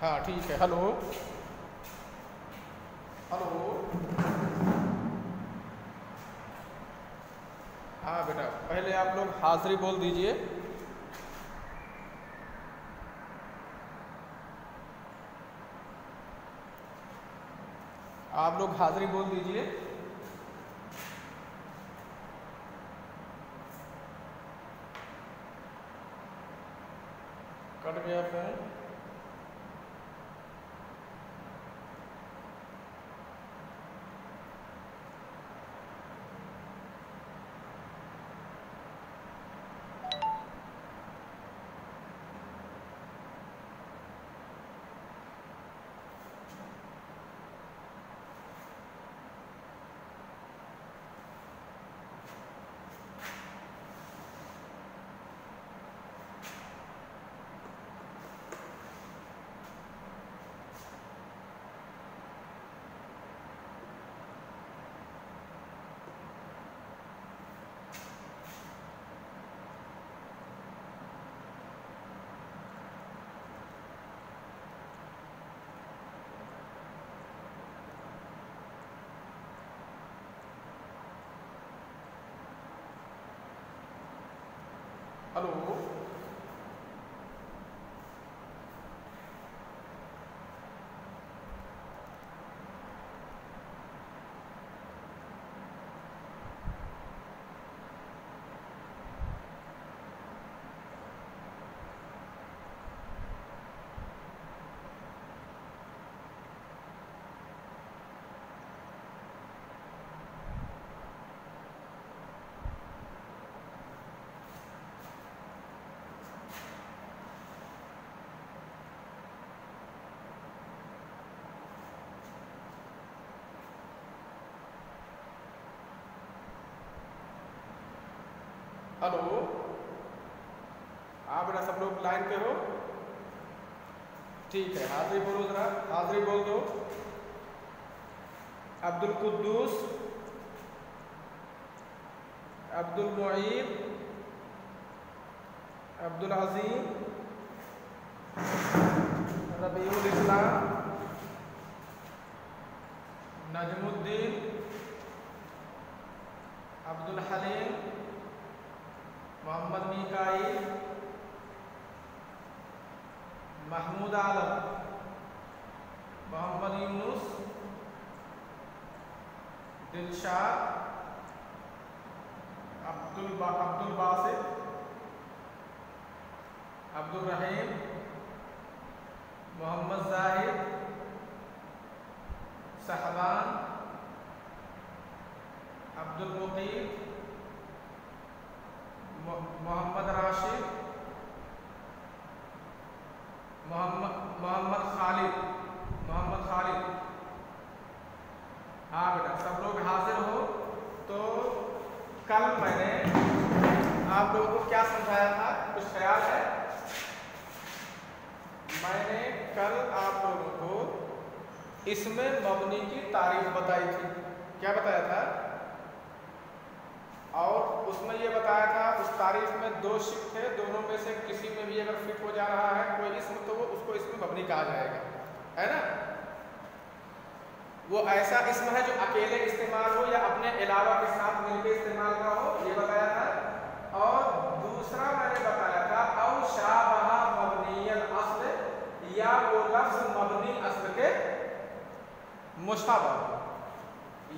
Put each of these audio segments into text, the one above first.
हाँ ठीक है। Hello hello. हाँ बेटा, पहले आप लोग हाजिरी बोल दीजिए। आप लोग हाजिरी बोल दीजिए। कट गया फोन। Hello hello. हाँ बेटा, सब लोग लाइन पे हो? ठीक है, हाजिरी बोलो जरा, हाजिरी बोल दो। अब्दुल कुद्दूस, अब्दुल मुईद, अब्दुल अजीम, रबीउल इस्लाम, नजमुद्दीन, अब्दुल हलीम, मोहम्मद मीकाईल, महमूद आलम, मोहम्मद यूनुस, दिलशाद, अब्दुल बासित, अब्दुल रहीम, मोहम्मद जाहिद, सहबान, अब्दुल मुकीम, मोहम्मद राशिद, मोहम्मद खालिद। हाँ बेटा, सब लोग हाजिर हो। तो कल मैंने आप लोगों को क्या समझाया था, कुछ ख्याल है? मैंने कल आप लोगों को इसमें मबनी की तारीफ बताई थी। क्या बताया था? और उसमें ये बताया था, उस तारीफ में दो शिक थे, दोनों में से किसी में भी अगर फिट हो जा रहा है कोई इसम, तो वो उसको इसमें मबनी कहा जाएगा, है ना? वो ऐसा इसम है जो अकेले इस्तेमाल हो या अपने अलावा के साथ मिलकर इस्तेमाल ना हो, ये बताया था। और दूसरा मैंने बताया था औ शाबहा मबनियल अस्ल, या वो लफ्ज मबनी अस्ल के मुशाबा हो,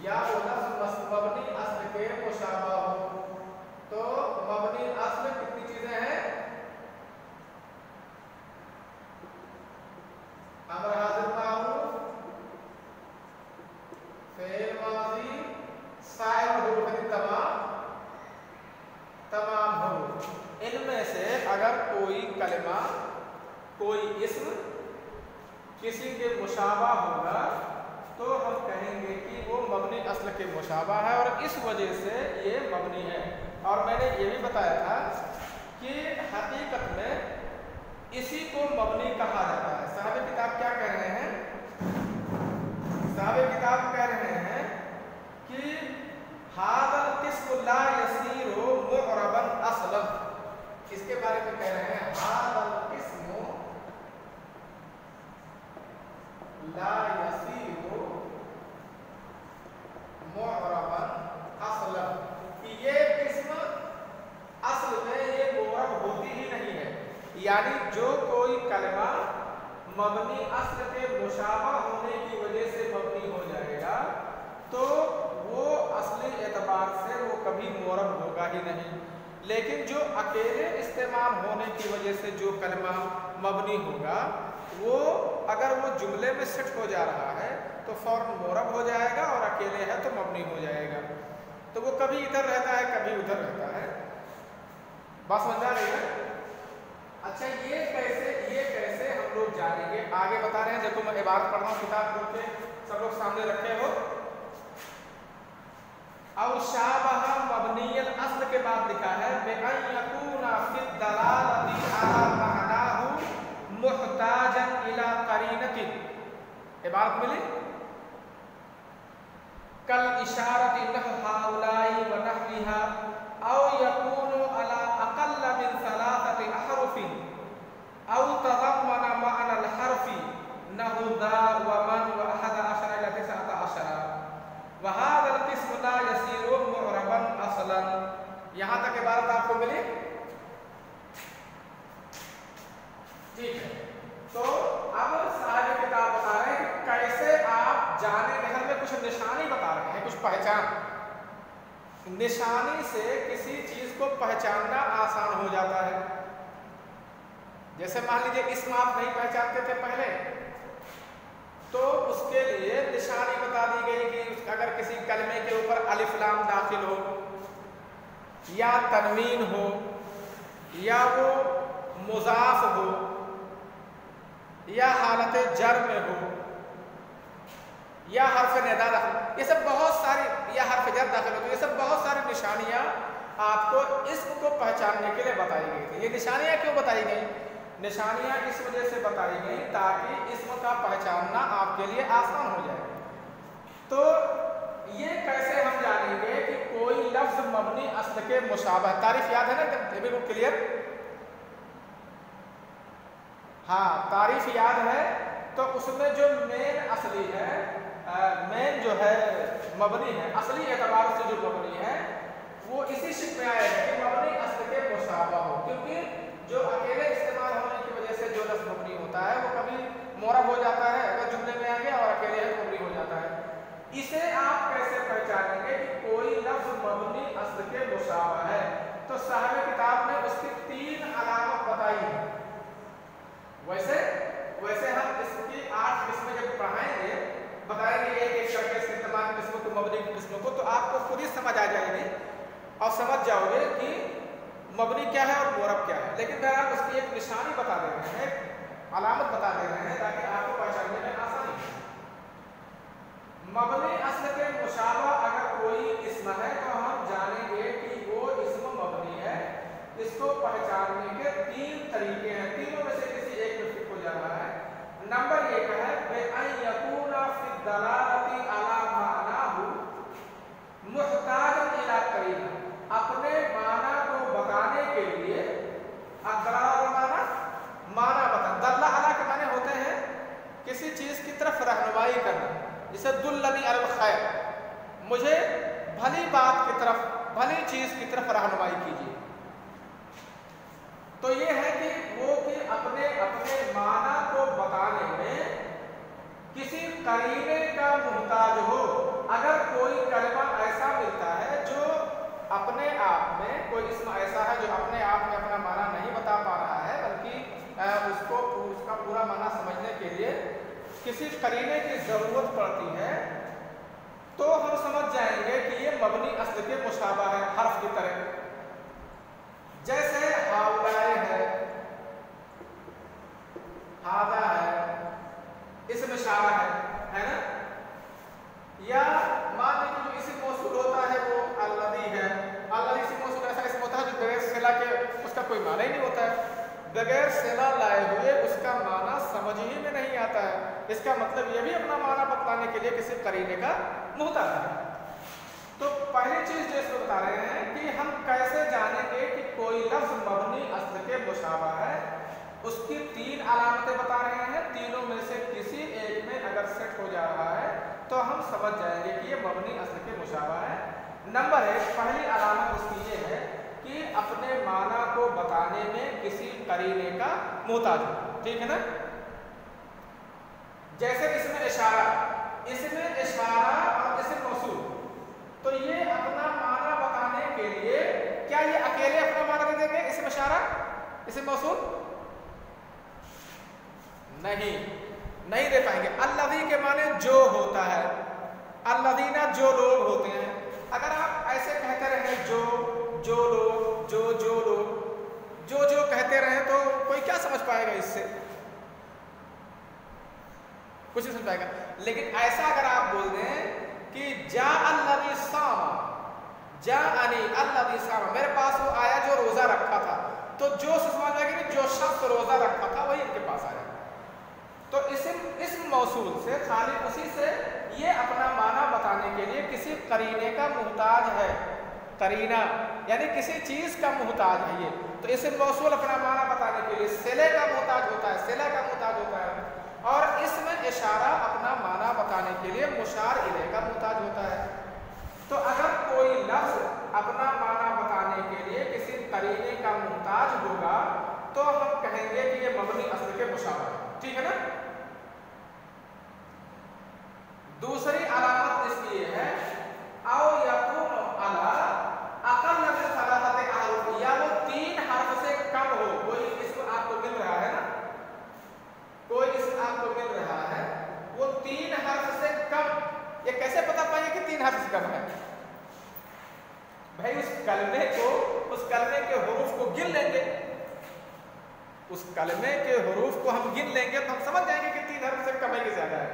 या वो लफ्ज मबनी अस्ल के मुशाबा हो। तो मबनी अस्ल कितनी चीजें हैं? अमर हाजिर मामूल, फेल माजी, साइल हुरूफ तमाम हुरूफ। इनमें से अगर कोई कलिमा, कोई इस्म किसी के मुशाबा होगा तो हम कहेंगे कि वो मबनी अस्ल के मुशाबा है और इस वजह से ये मबनी है। और मैंने ये भी बताया था कि हकीकत में इसी को मबनी कहा जाता है। साहब किताब क्या कह रहे हैं? साहब किताब कह रहे हैं कि हादल किस्म ला यसीरु मुअरबन असलन, इसके बारे में कह रहे हैं हादल किस्म यसीरु मुअरबन असलन, कि ये किस्म असल में ये मुअरब होती ही नहीं है। यानी जो कोई कलमा मबनी अस्ल के मुशाबा होने की वजह से मबनी हो जाएगा तो वो असली एतबार से वो कभी मुअरब होगा ही नहीं। लेकिन जो अकेले इस्तेमाल होने की वजह से जो कलमा मबनी होगा वो अगर वो जुमले में सेट हो जा रहा है तो फौरन मुअरब हो जाएगा, और अकेले है तो मबनी हो जाएगा। तो वो कभी इधर रहता है कभी उधर रहता है। बात समझा रही है? अच्छा, ये कैसे हम लोग जानेंगे, आगे बता रहे हैं। देखो मैं इबारत पढ़ रहा हूँ, किताब खोल के सब लोग सामने रखे हो। और शाबह मबनियल अस्ल के बाद लिखा है बेअन यकूना फि दलालति अला महनाहु मुहताजन इला करीनतिन। इबारत मिली कल इशारति नह हाउलाई व नहविहा औ यकूनु अला अक़ल्ल मिन सलासति अहरुफिन औ तज़म्मना मअना अल हर्फि नहु दा व मन व अहद अशरा इला तिसअत अशरा व हाज़ल क़िस्म ला यसीरु मुअरबन असलन। यहाँ तक इबारत आपको मिली? ठीक है। तो अब साहब किताब बता रहे हैं कि कैसे आप जाने, घर में कुछ निशानी बता रहे हैं, कुछ पहचान। निशानी से किसी चीज को पहचानना आसान हो जाता है। जैसे मान लीजिए इसम आप नहीं पहचानते थे पहले, तो उसके लिए निशानी बता दी गई कि अगर किसी कलमे के ऊपर अलिफ लाम दाखिल हो या तनवीन हो या वो मुजाफ हो या हालत जर में हो या हर्फ निदा दाखिल, ये सब बहुत सारी, या हर्फ जर दाखिल हो, तो ये सब बहुत सारी निशानियां आपको इसम को पहचानने के लिए बताई गई थी। ये निशानियां क्यों बताई गई? निशानियां इस वजह से बताई गई ताकि इसम का पहचानना आपके लिए आसान हो जाए। तो ये कैसे हम जानेंगे कि कोई लफ्ज मबनी अस्ल के मुशाबह, तारीफ याद है ना, बिल्कुल क्लियर? हाँ, तारीफ याद है। तो उसमें जो मेन असली है, मेन जो है मबनी है, असली एतबार से जो मबनी है वो इसी शिक में आएगा कि मबनी अस्ल के मुशाबह हो। क्योंकि जो अकेले इस्तेमाल होने की वजह से जो लफ्ज मबनी होता है वो कभी मुअरब हो जाता है, अगर जुमले में आ गया, और अकेले है तो मबनी हो जाता है। इसे आप कैसे पहचानेंगे कि कोई लफ्ज मबनी अस्ल के मुशाबह है? तो साहिब किताब ने उसकी 3 अलामत बताई है। वैसे हम इसकी 8 किस्में जब पढ़ाएंगे, बताएंगे एक एक करके इसके तमाम किस्मों को, मबनी की किस्मों को, तो आपको खुद ही समझ आ जाएगी और समझ जाओगे कि मबनी क्या है और मुअरब क्या है। लेकिन अगर आप उसकी एक निशानी बता दे रहे हैं, अलामत बता दे रहे हैं, ताकि आपको पहचानने में आसानी हो। मबनी अस्ल के मुशाबह अगर कोई इस्म है तो हम जानेंगे कि वो इस्म मबनी है। इसको पहचानने के 3 तरीके हैं, तीनों में से किसी एक में फिट हो जा रहा है। नंबर 1 है बेअन यकूना फि दलालति अला मानाहु मुहताजन इला करीना, अपने माना को बताने के लिए। माना बता, दल्ला अला के माने होते हैं किसी चीज की तरफ रहनुमाई करना। जैसे दुल्लनी अल खैर, मुझे भली बात की तरफ, भली चीज की तरफ रहनुमाई कीजिए। तो ये है कि वो कि अपने माना को बताने में किसी करीने का मुहताज हो। अगर कोई कलमा ऐसा मिलता है जो अपने आप में, कोई इसम ऐसा है जो अपने आप में अपना माना नहीं बता पा रहा है, बल्कि उसका पूरा माना समझने के लिए किसी करीने की जरूरत पड़ती है, तो हम समझ जाएंगे कि ये मबनी अस्ल के मुशाबह है, हर्फ की तरह। जैसे हाउलाए है, हादा है, इसम इशारा है ना? या मान लीजिए जो इसी मौसूल होता है वो अल्लज़ी है। अल्लज़ी इसी मौसूल ऐसा इसम होता है जो बगैर सिला के उसका कोई माना ही नहीं होता है। बगैर सिला लाए हुए उसका माना समझ ही में नहीं आता है। इसका मतलब ये भी अपना माना बतलाने के लिए किसी करीने का मुहताज है। तो पहली चीज जो इसमें बता रहे हैं कि हम कैसे जानेंगे कि कोई लफ्ज मबनी अस्ल के मुशाबह है। उसकी 3 अलामतें बता रहे हैं। तीनों में से किसी एक में अगर सेट हो जा रहा है तो हम समझ जाएंगे कि ये मबनी अस्ल के मुशाबा है। नंबर 1, पहली अलामत उसकी ये है कि अपने माना को बताने में किसी करीने का मोहताज हो। ठीक है ना? जैसे इसमें इशारा और इसमें मौसूल, तो ये अपना माना बताने के लिए क्या ये अकेले अपना माना दे देंगे? इसमें इशारा, इसमें मौसूल नहीं दे पाएंगे। अल्लज़ी के माने जो होता है, अल्लज़ीना जो लोग होते हैं। अगर आप ऐसे कहते रहे जो लोग, जो लोग जो कहते रहे तो कोई क्या समझ पाएगा? इससे कुछ नहीं समझ पाएगा। लेकिन ऐसा अगर आप बोल दें कि जाअल्लज़ी सामा, जाअनी अल्लज़ी सामा, मेरे पास वो आया जो रोजा रखा था, तो जो समझ जाएगा कि जो शख्स रोजा रखा था वही इनके पास आया। तो इस्म मौसूल से, खाली उसी से ये अपना माना बताने के लिए किसी करीने का मुहताज है। करीना यानी किसी चीज का मुहताज है ये। तो इस्म मौसूल अपना माना बताने के लिए सिले का मुहताज होता है, सिला का मुहताज होता है। और इसमें इशारा अपना माना बताने के लिए मुशार इलैह का मुहताज होता है। तो अगर कोई लफ्ज अपना माना बताने के लिए किसी करीने का मुहताज होगा तो हम कहेंगे कि ये मबनी अस्ल के मुशाबा है। ठीक है ना? दूसरी अलामत इसकी ये है औ यकून अला अक़ल मिन सलासति अहरुफ, या वो 3 हर्फ से कम हो। कोई इसम आपको मिल रहा है ना, कोई इसम आपको मिल रहा है, वो 3 हर्फ से कम। ये कैसे पता पाएंगे कि 3 हर्फ से कम है? भाई उस कलमे के हुरूफ को गिन लेंगे। उस कलमे के हुरूफ को हम गिन लेंगे तो हम समझ जाएंगे कि 3 हर्फ से कम है कि ज्यादा है।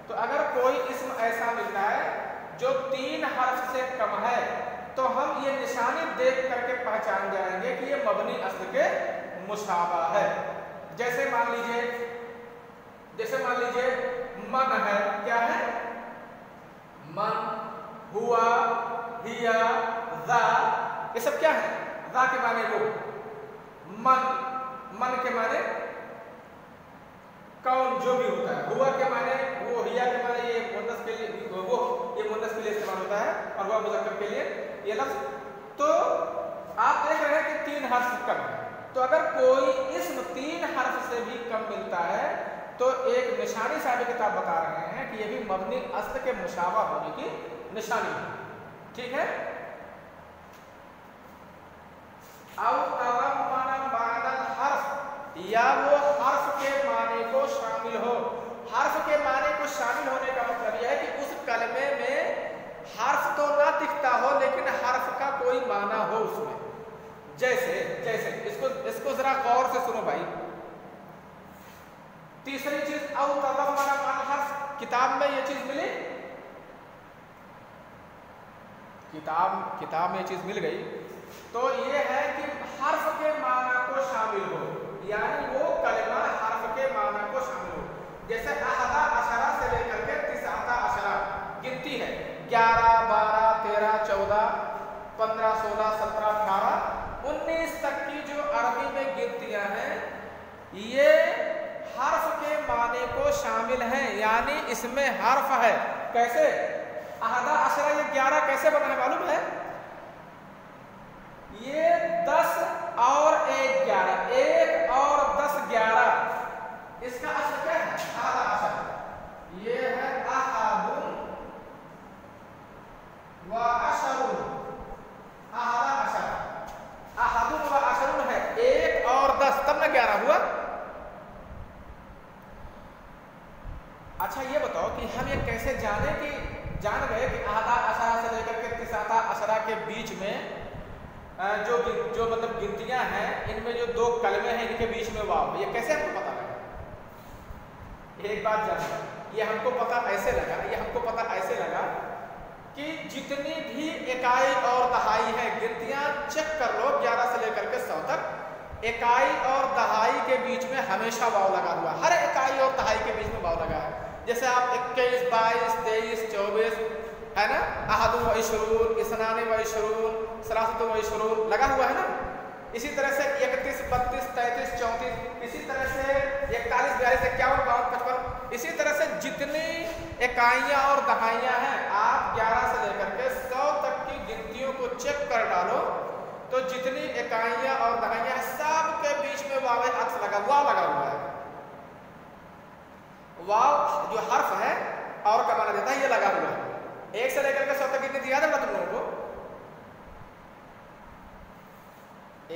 तो अगर कोई इसम ऐसा मिलता है जो 3 हर्फ से कम है तो हम ये निशानी देख करके पहचान जाएंगे कि ये मबनी अस्ल के मुशाबा है। जैसे मान लीजिए मन है, क्या है? मन, हुआ, हिया, ज़ा, ये सब क्या है? ज़ा के माने वो, मन के माने कौन, जो भी होता है। हुआ के माने वो, हिया के माने ये मुन्नस के लिए, वो ये मुन्नस के लिए इस्तेमाल होता है, और हुआ मुज़क्कर के लिए ये लफ्ज़। तो आप देख रहे हैं कि 3 हर्फ कम है। तो अगर कोई इसम 3 हर्फ से भी कम मिलता है तो एक निशानी साहिब किताब बता रहे हैं कि ये भी मबनी अस्ल के मुशाबा होने की निशानी है। ठीक है? या वो हर्फ के माने को शामिल हो। हर्फ के माने को शामिल होने का मतलब यह है कि उस कलमे में हर्फ तो ना दिखता हो लेकिन हर्फ का कोई माना हो उसमें। जैसे इसको जरा गौर से सुनो भाई। तीसरी चीज हर्फ, किताब में ये चीज मिली, किताब में ये चीज मिल गई। तो ये है कि हर्फ के माना को शामिल हो, यानी वो कलमा हर्फ के माना को शामिल हो। जैसे अहदा अशरा से लेकर के तिसाता अशरा गिनती है, 11, 12, 13, 14, 15, 16, 17, 18, 19 तक की जो अरबी में गिनतियां हैं ये हर्फ के माने को शामिल हैं, यानी इसमें हर्फ है। कैसे? अहदा अशरा ये 11 कैसे बना है मालूम है? ये 10 और 1 11, 1 और 10 11, इसका असर क्या है? अहदा अशर। ये है अहदुन व अशरुन, अहदा अशर, अहदुन व अशरुन है 1 और 10, तब ना 11 हुआ। अच्छा ये बताओ कि हम ये कैसे जान गए कि अहदा अशरा से लेकर के तिसाता अशरा के बीच में जो मतलब गिनतियां हैं इनमें जो 2 कलमे हैं इनके बीच में वाव, ये कैसे हमको पता लगा? एक बात जानो, ये हमको पता ऐसे लगा कि जितनी भी इकाई और दहाई है, गिनतियां चेक कर लो 11 से लेकर के 100 तक, इकाई और दहाई के बीच में हमेशा वाव लगा हुआ है। हर इकाई और दहाई के बीच में वाव लगा है। जैसे आप 21, 22, 23, 24 है ना, अहदु व इशरून, इसनाने व इशरून, सलासतु व इशरून लगा हुआ है ना। इसी तरह से 31, 32, 33, 34, इसी तरह से 41, 42, 51, 52, 55, इसी तरह से जितनी इकाइयां और दहाइयां हैं आप 11 से लेकर के 100 तक की गिनतियों को चेक कर डालो तो जितनी इकाइयां और दहाइयां हैं सब के बीच में वाव अक्स लगा हुआ है। वाव जो हर्फ है और का माना देता है ये लगा हुआ है। 1 से लेकर के 100 तक की गिनती याद है तुम लोगों को?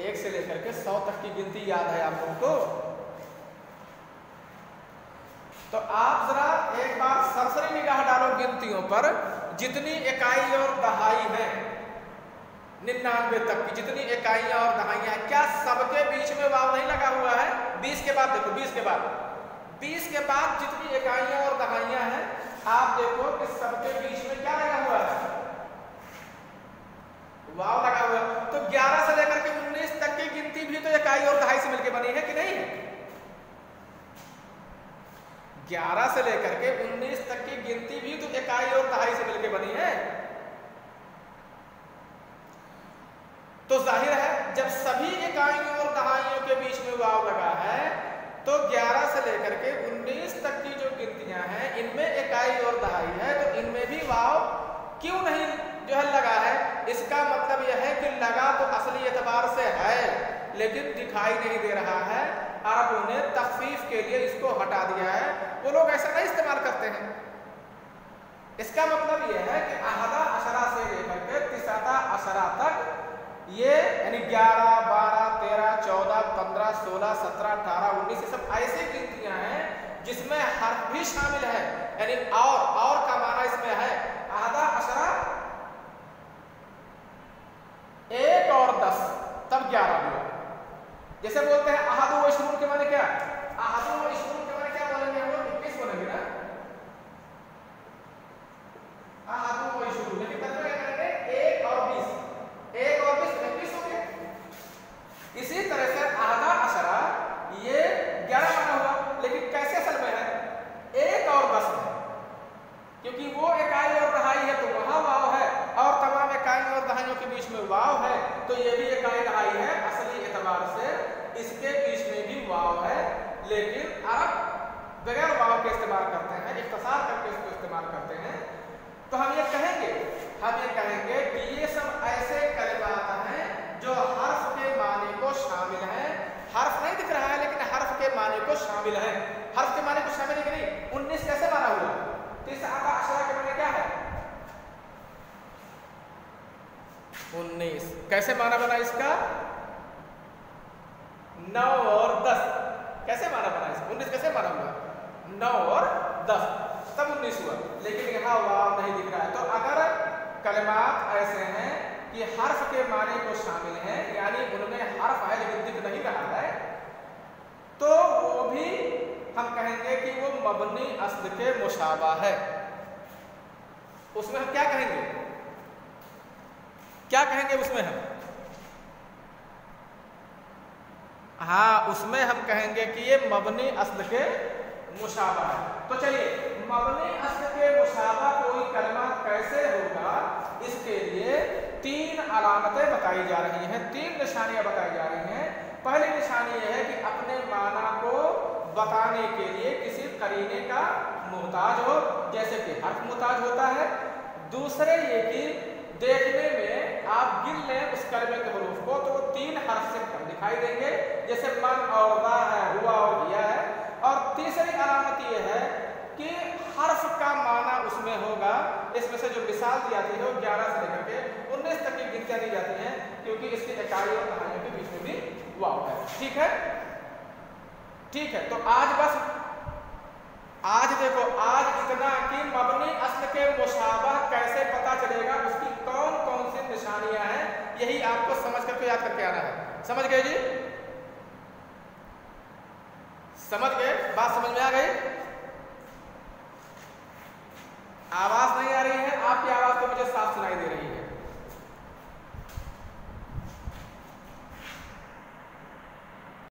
1 से लेकर के 100 तक की गिनती याद है आप लोगों को? तो आप जरा एक बार सरसरी निगाह डालो गिनतियों पर, जितनी इकाई और दहाई है 99 तक की जितनी इकाइयां और दहाइयां हैं, क्या सबके बीच में वाव नहीं लगा हुआ है? 20 के बाद देखो, 20 के बाद जितनी इकाइयां और दहाइयां हैं आप देखो कि सबके बीच में क्या लगा हुआ है? वाव लगा हुआ है। तो 11 से लेकर के 19 तक की गिनती भी तो इकाई और दहाई से मिलकर बनी है कि नहीं है? 11 से लेकर के 19 तक की गिनती भी तो इकाई और दहाई से मिलकर बनी है। तो जाहिर है जब सभी इकाइयों और दहाइयों के बीच में वाव लगा है तो 11 से लेकर के 19 तक की जो गिनतियां हैं इनमें इकाई और दहाई है, तो इनमें भी वाव क्यों नहीं जो है लगा है? इसका मतलब यह है कि लगा तो असली एतबार से है लेकिन दिखाई नहीं दे रहा है। अरबों ने तखफीफ के लिए इसको हटा दिया है, वो लोग ऐसा नहीं इस्तेमाल करते हैं। इसका मतलब यह है कि अहदा अशरा से लेकर के तिसाता अशरा तक ये यानी 11, 12, 13, 14, 15, 16, 17, 18, 19 ये सब ऐसी गिनतियां हैं जिसमें हर्फ भी शामिल है, यानी और का माना इसमें है आधा अशरा 1 और 10 तब 11 हुआ। जैसे बोलते हैं अहदु व इश्रून के माने क्या? अहदु व इश्रून के माने क्या बोलेंगे हम लोग? 21 बोलेंगे ना, अहदु व इश्रून, लेकिन तब क्या करेंगे? 1 और 20, 1 और 20 21 हो गया। इसी तरह से आधा अशरा ये 11 माना हुआ, लेकिन कैसे असल में है? 1 और 10 है, क्योंकि वो इकाई और दहाई है तो वहां वाव है और तमाम इकाई और दहाइयों के बीच में वाव है, तो ये भी इकाई दहाई है असली एतबार से, इसके बीच में भी वाव है। लेकिन अरब बगैर वाव के इस्तेमाल करते हैं, इख्तिसार करके इसको इस्तेमाल करते हैं। तो हम ये कहेंगे कि ये सब ऐसे कलिमात हैं जो हर्फ के माने को शामिल हैं। हर्फ नहीं दिख रहा है लेकिन हर्फ के माने को शामिल है। हर्फ के माने को शामिल है कि नहीं? 19 कैसे माना हुआ? तिसाता अशरा के माने क्या है? 19 कैसे माना बना इसका? 9 और 10 कैसे माना बना इसका? 19 कैसे माना हुआ? 9 और 10 तब 19 हुआ, लेकिन यहाँ वाव नहीं दिख रहा है। तो अगर कलिमात ऐसे हैं कि हर्फ के माने को शामिल हैं, यानी उनमें हर्फ है लेकिन दिख नहीं रहा है, तो वो भी हम कहेंगे कि वो मबनी अस्ल के मुशाबा है। उसमें हम क्या कहेंगे? क्या कहेंगे उसमें हम? हाँ, उसमें हम कहेंगे कि ये मबनी अस्ल के मुशाबा है। तो चलिए, मबनी अस्ल के मुशाबा कोई कलमा कैसे होगा, इसके लिए 3 अलामतें बताई जा रही हैं, 3 निशानियां बताई जा रही हैं। पहली निशानी यह है कि अपने माना को बताने के लिए किसी करीने का मुहताज हो, जैसे कि हर्फ मुहताज होता है। दूसरे ये कि देखने में आप गिन लें उस कलमे के हरूफ को तो 3 हर्फ से कम दिखाई देंगे, जैसे मन और दा है, हुआ और हिया है। और तीसरी अलामत यह है कि हर्फ का माना उसमें होगा। इसमें से जो मिसाल दी जाती है वो 11 से लेकर के 19 तक की गिनतियां दी जाती हैं, क्योंकि इसकी इकाई और दहाइयों के बीच में भी वाव है। ठीक है, ठीक है। तो आज देखो, आज इतना कि मबनी अस्ल के मुशाबा कैसे पता चलेगा, उसकी कौन कौन सी निशानियां हैं, यही आपको समझ करके याद करके आना है। समझ गए जी? समझ गए? बात समझ में आ गई? आवाज नहीं आ रही है आपकी?